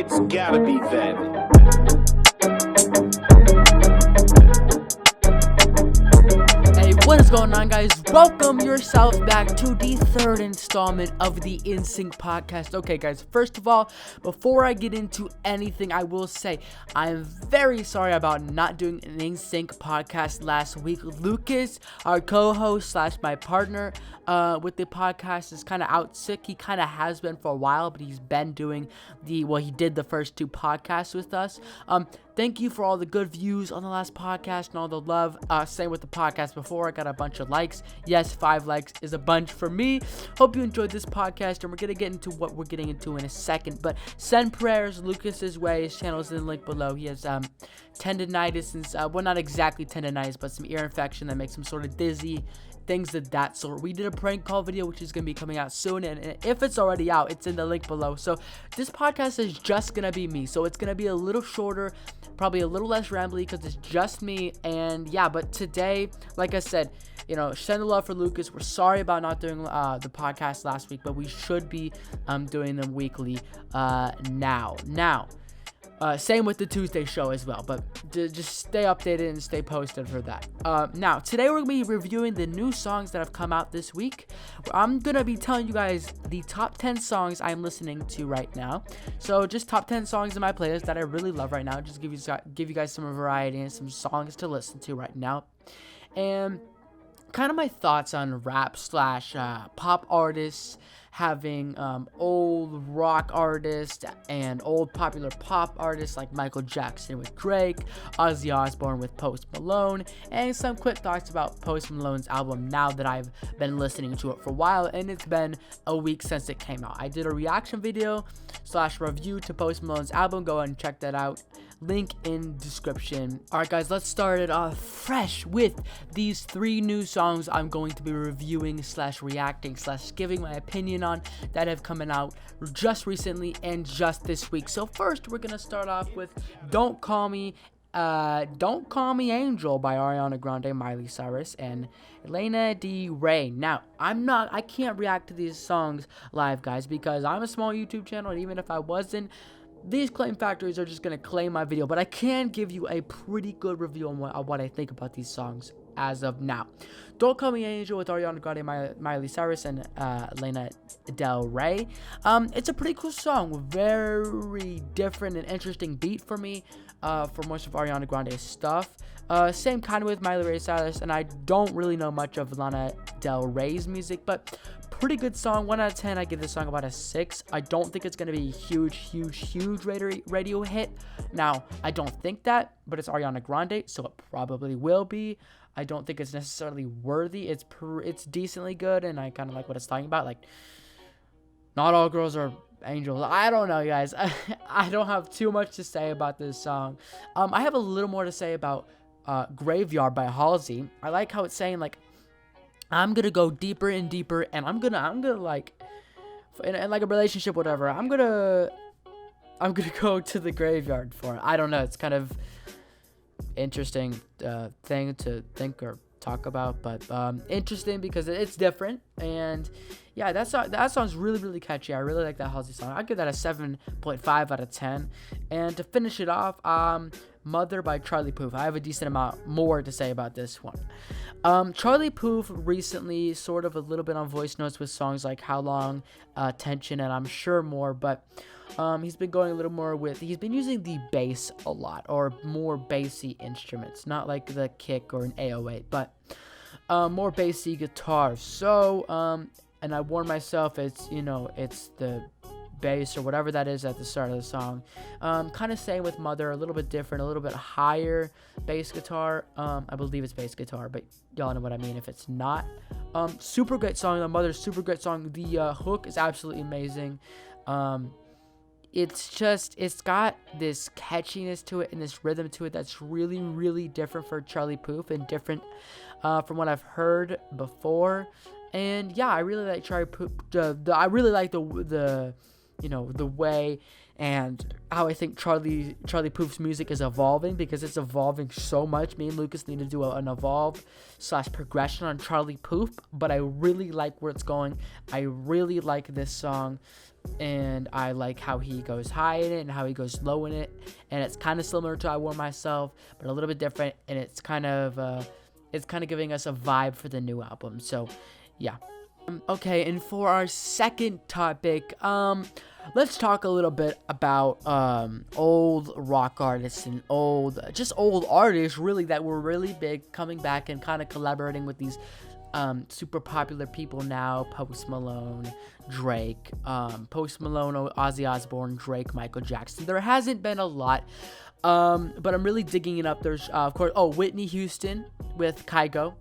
It's gotta be then. Hey, what is going on, guys? Welcome yourself back to the third installment of the InSync podcast. Okay, guys, first of all, before I get into anything, I will say I'm very sorry about not doing an InSync podcast last week. Lucas, our co-host slash my partner with the podcast, is kind of out sick. He kind of has been for a while, but he's been doing he did the first two podcasts with us. Thank you for all the good views on the last podcast and all the love. Same with the podcast before. I got a bunch of likes. Yes, 5 likes is a bunch for me. Hope you enjoyed this podcast, and we're going to get into what we're getting into in a second. But send prayers Lucas's way. His channel is in the link below. He has tendinitis, and well, not exactly tendinitis, but some ear infection that makes him sort of dizzy. Things of that sort. We did a prank call video, which is going to be coming out soon, and if it's already out, it's in the link below. So this podcast is just going to be me, so it's going to be a little shorter, probably a little less rambly because it's just me. And yeah, but today, like I said, send the love for Lucas. We're sorry about not doing the podcast last week, but we should be doing them weekly now. Same with the Tuesday show as well, but just stay updated and stay posted for that. Now, today we're going to be reviewing the new songs that have come out this week. I'm going to be telling you guys the top 10 songs I'm listening to right now. So just top 10 songs in my playlist that I really love right now. Just give you guys some variety and some songs to listen to right now. And kind of my thoughts on rap slash pop artists having old rock artists and old popular pop artists like Michael Jackson with Drake, Ozzy Osborn with Post Malone, and some quick thoughts about Post Malone's album now that I've been listening to it for a while, and it's been a week since it came out. I did a reaction video / review to Post Malone's album. Go ahead and check that out. Link in description. Alright, guys, let's start it off fresh with these 3 new songs I'm going to be reviewing / reacting / giving my opinion on that have come out just recently and just this week. So first, we're gonna start off with Don't Call Me Angel by Ariana Grande, Miley Cyrus, and Lana Del Rey. Now, I can't react to these songs live, guys, because I'm a small YouTube channel, and even if I wasn't, these claim factories are just going to claim my video, but I can give you a pretty good review on what I think about these songs as of now. Don't Call Me Angel with Ariana Grande, Miley Cyrus, and Lana Del Rey. It's a pretty cool song, very different and interesting beat for me for most of Ariana Grande's stuff. Same kind of with Miley Cyrus, and I don't really know much of Lana Del Rey's music, but pretty good song. 1 out of 10. I give this song about a 6. I don't think it's going to be a huge radio hit. Now, I don't think that, but it's Ariana Grande, so it probably will be. I don't think it's necessarily worthy. It's decently good, and I kind of like what it's talking about. Like, not all girls are angels. I don't know, guys. I don't have too much to say about this song. I have a little more to say about Graveyard by Halsey. I like how it's saying, like, I'm gonna go deeper and deeper, and I'm gonna like, in like a relationship, whatever. I'm gonna go to the graveyard for it. I don't know. It's kind of interesting thing to think or talk about, but interesting because it's different. And yeah, that song's really catchy. I really like that Halsey song. I'll give that a 7.5 out of 10. And to finish it off, Mother by Charlie Puth. I have a decent amount more to say about this one. Charlie Puth recently sort of a little bit on voice notes with songs like How Long, Tension, and I'm sure more, but he's been going a little more he's been using the bass a lot, or more bassy instruments, not like the kick or an 808, but more bassy guitar. So, and I warned myself, it's the bass or whatever that is at the start of the song. Kind of same with Mother, a little bit different, a little bit higher bass guitar. I believe it's bass guitar, but y'all know what I mean if it's not. Super great song. The Mother's super great song. The hook is absolutely amazing. It's got this catchiness to it and this rhythm to it that's really different for Charlie Puth and different from what I've heard before. And yeah, I really like Charlie Puth. I really like the the way and how I think Charlie Puth's music is evolving, because it's evolving so much. Me and Lucas need to do an evolve / progression on Charlie Puth, but I really like where it's going. I really like this song, and I like how he goes high in it and how he goes low in it, and it's kind of similar to I Wore Myself, but a little bit different, and it's kind of giving us a vibe for the new album. So yeah. Okay, and for our second topic, let's talk a little bit about old rock artists and old artists really that were really big, coming back and kind of collaborating with these super popular people now. Post Malone, Drake, Ozzy Osborn, Drake, Michael Jackson. There hasn't been a lot, but I'm really digging it up. There's of course Whitney Houston with Kygo,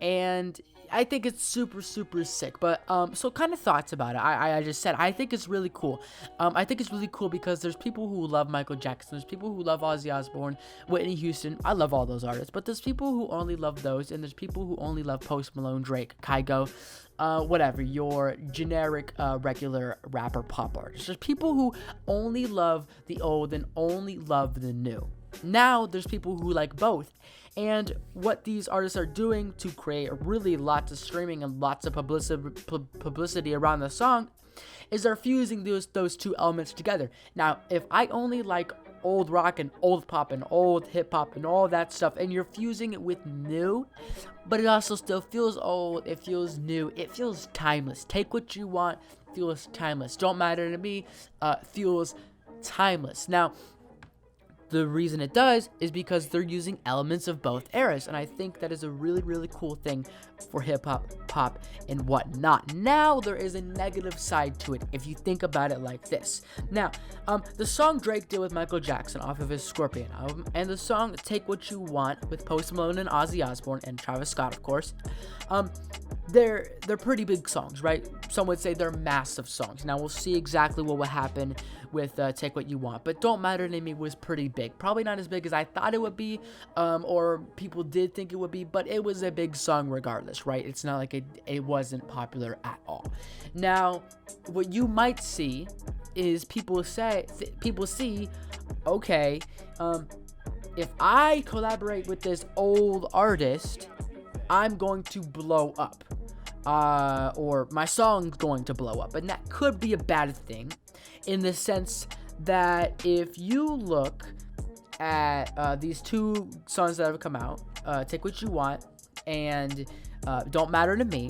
and I think it's super, super sick. But so kind of thoughts about it. I just said I think it's really cool. I think it's really cool because there's people who love Michael Jackson. There's people who love Ozzy Osbourne, Whitney Houston. I love all those artists. But there's people who only love those, and there's people who only love Post Malone, Drake, Kygo, whatever, your generic regular rapper pop artist. There's people who only love the old and only love the new. Now there's people who like both. And what these artists are doing to create really lots of streaming and lots of publicity around the song is they're fusing those two elements together. Now, if I only like old rock and old pop and old hip hop and all that stuff, and you're fusing it with new, but it also still feels old, it feels new, it feels timeless. Take what you want, feels timeless. Don't matter to me, feels timeless. Now, the reason it does is because they're using elements of both eras, and I think that is a really, really cool thing for hip-hop, pop, and whatnot. Now, there is a negative side to it if you think about it like this. Now, the song Drake did with Michael Jackson off of his Scorpion album, and the song Take What You Want with Post Malone and Ozzy Osbourne and Travis Scott, of course, they're pretty big songs, right? Some would say they're massive songs. Now, we'll see exactly what will happen with Take What You Want, but Don't Matter to Me was pretty big. Probably not as big as I thought it would be, or people did think it would be, but it was a big song regardless, right? It's not like it wasn't popular at all. Now, what you might see is people see, okay, if I collaborate with this old artist, I'm going to blow up, or my song's going to blow up, and that could be a bad thing, in the sense that if you look at these two songs that have come out, Take What You Want and Don't Matter to Me,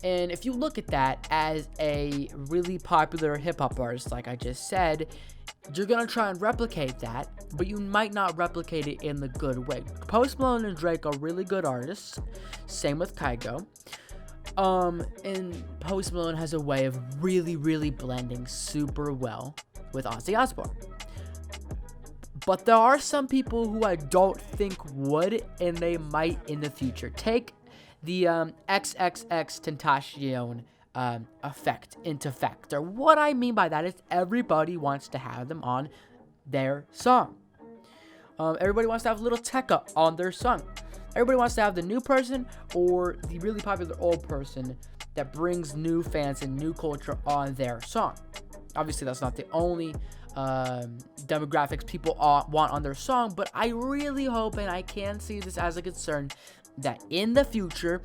and if you look at that as a really popular hip-hop artist, like I just said, you're gonna try and replicate that, but you might not replicate it in the good way. Post Malone and Drake are really good artists, same with Kygo, and Post Malone has a way of really, really blending super well with Ozzy Osbourne. But there are some people who I don't think would, and they might in the future. Take the XXXTentacion effect into factor. What I mean by that is everybody wants to have them on their song. Everybody wants to have a little Tekka on their song. Everybody wants to have the new person or the really popular old person that brings new fans and new culture on their song. Obviously, that's not the only demographics people want on their song, but I really hope, and I can see this as a concern, that in the future,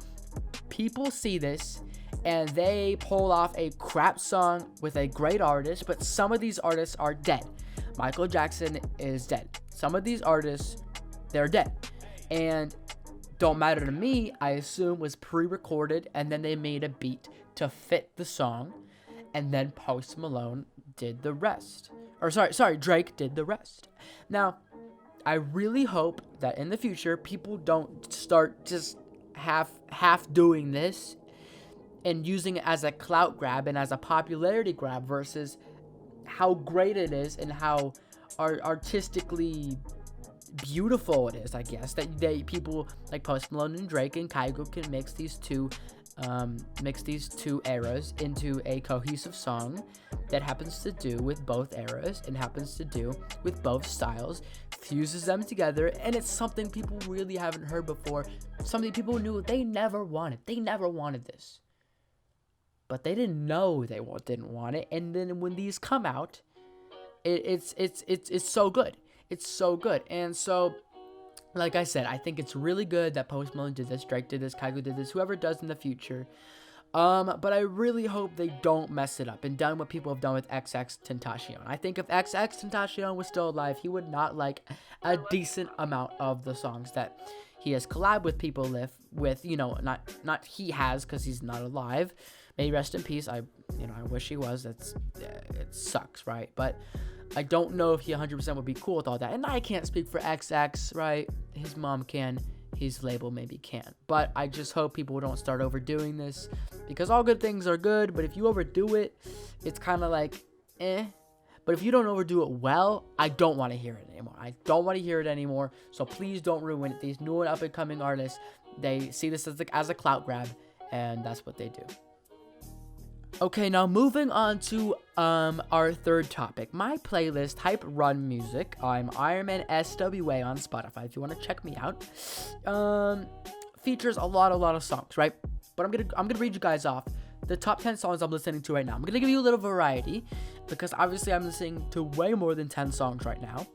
people see this and they pull off a crap song with a great artist, but some of these artists are dead. Michael Jackson is dead. Some of these artists, they're dead. And Don't Matter to Me, I assume, was pre-recorded, and then they made a beat to fit the song, and then Post Malone did the rest. Or Drake did the rest. Now, I really hope that in the future, people don't start just half doing this and using it as a clout grab and as a popularity grab versus how great it is and how artistically beautiful it is, I guess, that people like Post Malone and Drake and Kygo can mix these two eras into a cohesive song that happens to do with both eras and happens to do with both styles, fuses them together, and it's something people really haven't heard before, something people knew they never wanted. They never wanted this. but they didn't know they didn't want it. And then when these come out, it's so good. It's so good. And so, like I said, I think it's really good that Post Malone did this, Drake did this, Kygo did this, whoever does in the future. But I really hope they don't mess it up and done what people have done with XXXTentacion. I think if XXXTentacion was still alive, he would not like a decent amount of the songs that he has collabed with people with, not he has, because he's not alive. May he rest in peace. I wish he was. It sucks, right? But I don't know if he 100% would be cool with all that. And I can't speak for XX, right? His mom can. His label maybe can. But I just hope people don't start overdoing this, because all good things are good, but if you overdo it, it's kind of like, eh. But if you don't overdo it well, I don't want to hear it anymore. So please don't ruin it. These new and up-and-coming artists, they see this as a clout grab, and that's what they do. Okay, now moving on to our third topic. My playlist, Hype Run Music. I'm Ironman SWA on Spotify if you want to check me out. Features a lot of songs, right? But I'm gonna read you guys off the top 10 songs I'm listening to right now. I'm gonna give you a little variety, because obviously I'm listening to way more than 10 songs right now.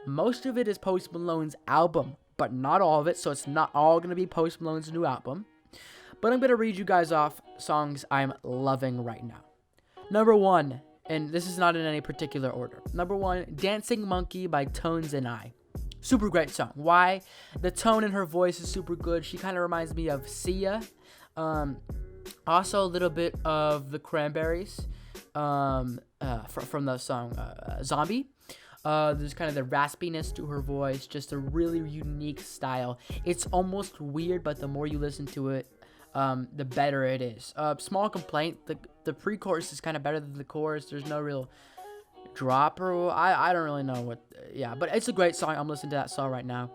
Most of it is Post Malone's album, but not all of it, so it's not all gonna be Post Malone's new album. But I'm going to read you guys off songs I'm loving right now. Number 1, and this is not in any particular order. Number 1, Dancing Monkey by Tones and I. Super great song. Why? The tone in her voice is super good. She kind of reminds me of Sia. Also a little bit of the Cranberries from the song Zombie. There's kind of the raspiness to her voice, just a really unique style. It's almost weird, but the more you listen to it, the better it is. Small complaint, the pre-chorus is kind of better than the chorus. There's no real drop, or I don't really know what, but it's a great song. I'm listening to that song right now.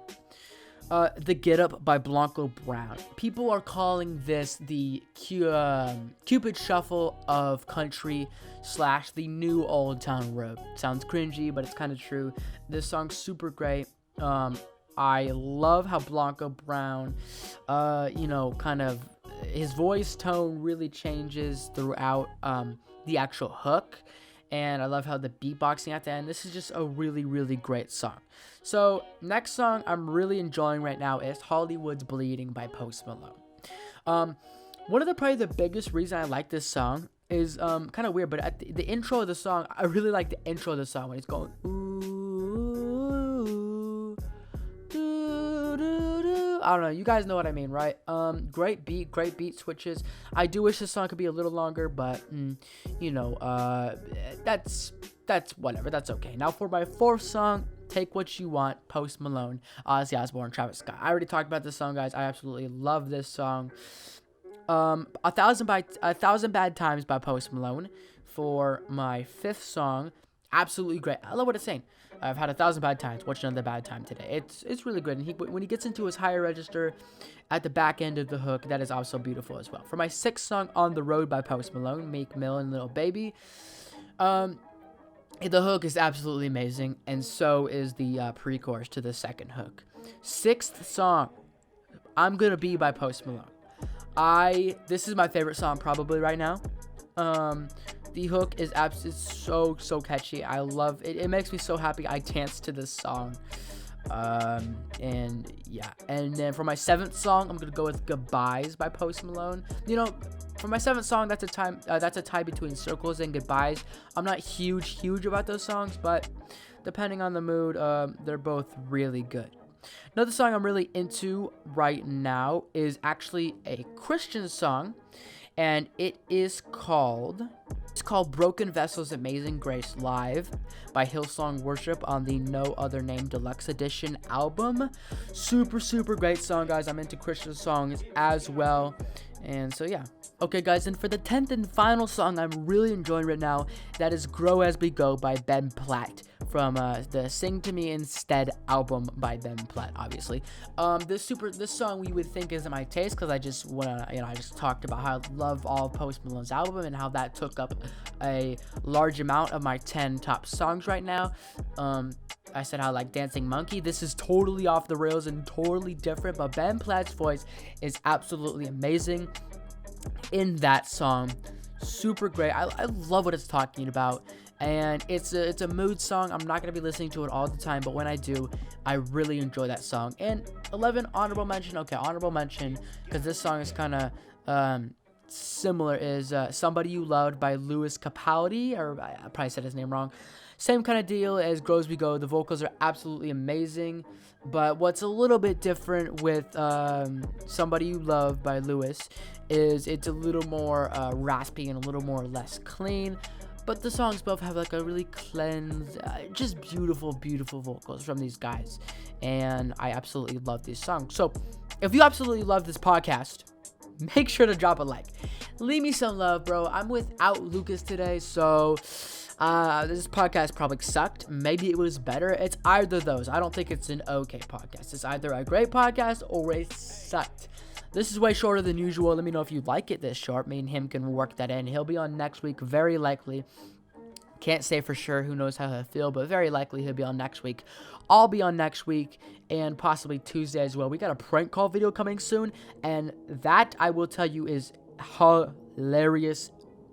The Get Up by Blanco Brown. People are calling this the Cupid Shuffle of country / the new Old Town Road. Sounds cringy, but it's kind of true. This song's super great. I love how Blanco Brown, kind of his voice tone really changes throughout the actual hook. And I love how the beatboxing at the end. This is just a really, really great song. So next song I'm really enjoying right now is Hollywood's Bleeding by Post Malone. One of the biggest reason I like this song is kind of weird, but at the intro of the song, I really like the intro of the song when it's going ooh, doo, doo, doo. I don't know, you guys know what I mean, right? Great beat switches. I do wish this song could be a little longer, but that's whatever, that's okay. Now for my fourth song, Take What You Want, Post Malone, Ozzy Osborn, Travis Scott. I already talked about this song, guys. I absolutely love this song. A Thousand Bad Times by Post Malone for my fifth song. Absolutely great. I love what it's saying. I've had 1,000 bad times. What's another bad time today? It's really good. And when he gets into his higher register at the back end of the hook, that is also beautiful as well. For my sixth song, On the Road by Post Malone, Meek Mill and Lil Baby. The hook is absolutely amazing, and so is the pre-chorus to the second hook. Sixth song, I'm Gonna Be by Post Malone. This is my favorite song probably right now. The hook is absolutely so catchy. I love it. It makes me so happy. I dance to this song. And then for my seventh song, I'm gonna go with Goodbyes by Post Malone. For my seventh song, that's a tie between Circles and Goodbyes. I'm not huge about those songs, but depending on the mood, they're both really good. Another song I'm really into right now is actually a Christian song, and it is called Broken Vessels Amazing Grace Live by Hillsong Worship on the No Other Name Deluxe Edition album. Super great song, guys. I'm into Christian songs as well. And so, yeah. Okay, guys, and for the 10th and final song I'm really enjoying right now, that is Grow As We Go by Ben Platt from the Sing To Me Instead album by Ben Platt, obviously. This song we would think isn't my taste, because I just talked about how I love all of Post Malone's album and how that took up a large amount of my 10 top songs right now. I said how I like Dancing Monkey. This is totally off the rails and totally different, but Ben Platt's voice is absolutely amazing in that song. super great. I love what it's talking about, and it's a mood song. I'm not gonna be listening to it all the time, but when I do, I really enjoy that song. And 11, honorable mention. Okay, honorable mention, because this song is kind of similar, is Somebody You Loved by Lewis Capaldi, or I probably said his name wrong. Same kind of deal as Grows We Go. The vocals are absolutely amazing, but what's a little bit different with Somebody You Love by Lewis is it's a little more raspy and a little more less clean, but the songs both have like a really cleansed, just beautiful vocals from these guys, and I absolutely love these songs. So if you absolutely love this podcast, make sure to drop a like. Leave me some love, bro. I'm without Lucas today, so this podcast probably sucked. Maybe it was better. It's either of those. I don't think it's an okay podcast. It's either a great podcast or it sucked. This is way shorter than usual. Let me know if you like it this short. Me and him can work that in. He'll be on next week, very likely. Can't say for sure. Who knows how I feel, but very likely he'll be on next week. I'll be on next week and possibly Tuesday as well. We got a prank call video coming soon, and that I will tell you is hilarious.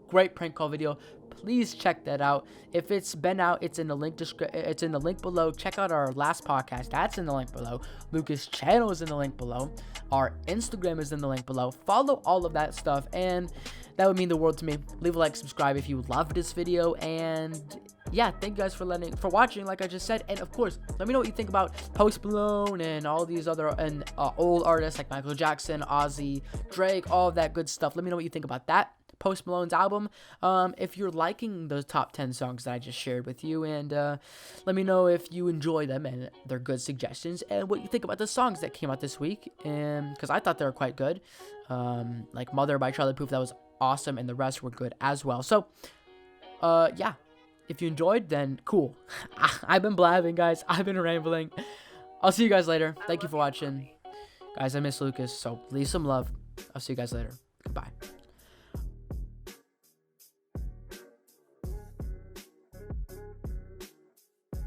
Great prank call video. Please check that out. If it's been out, it's in the link it's in the link below. Check out our last podcast. That's in the link below. Lucas' channel is in the link below. Our Instagram is in the link below. Follow all of that stuff, and that would mean the world to me. Leave a like, subscribe if you loved this video, and yeah, thank you guys for watching, like I just said. And of course, let me know what you think about Post Malone and all these other old artists like Michael Jackson, Ozzy, Drake, all of that good stuff. Let me know what you think about that Post Malone's album, if you're liking those top 10 songs that I just shared with you, and let me know if you enjoy them and they're good suggestions, and what you think about the songs that came out this week, and because I thought they were quite good, like Mother by Charlie Puth, that was awesome, and the rest were good as well. So yeah, if you enjoyed, then cool. I've been blabbing, guys. I've been rambling. I'll see you guys later. Thank you for watching, guys. I miss Lucas, so leave some love. I'll see you guys later. Goodbye.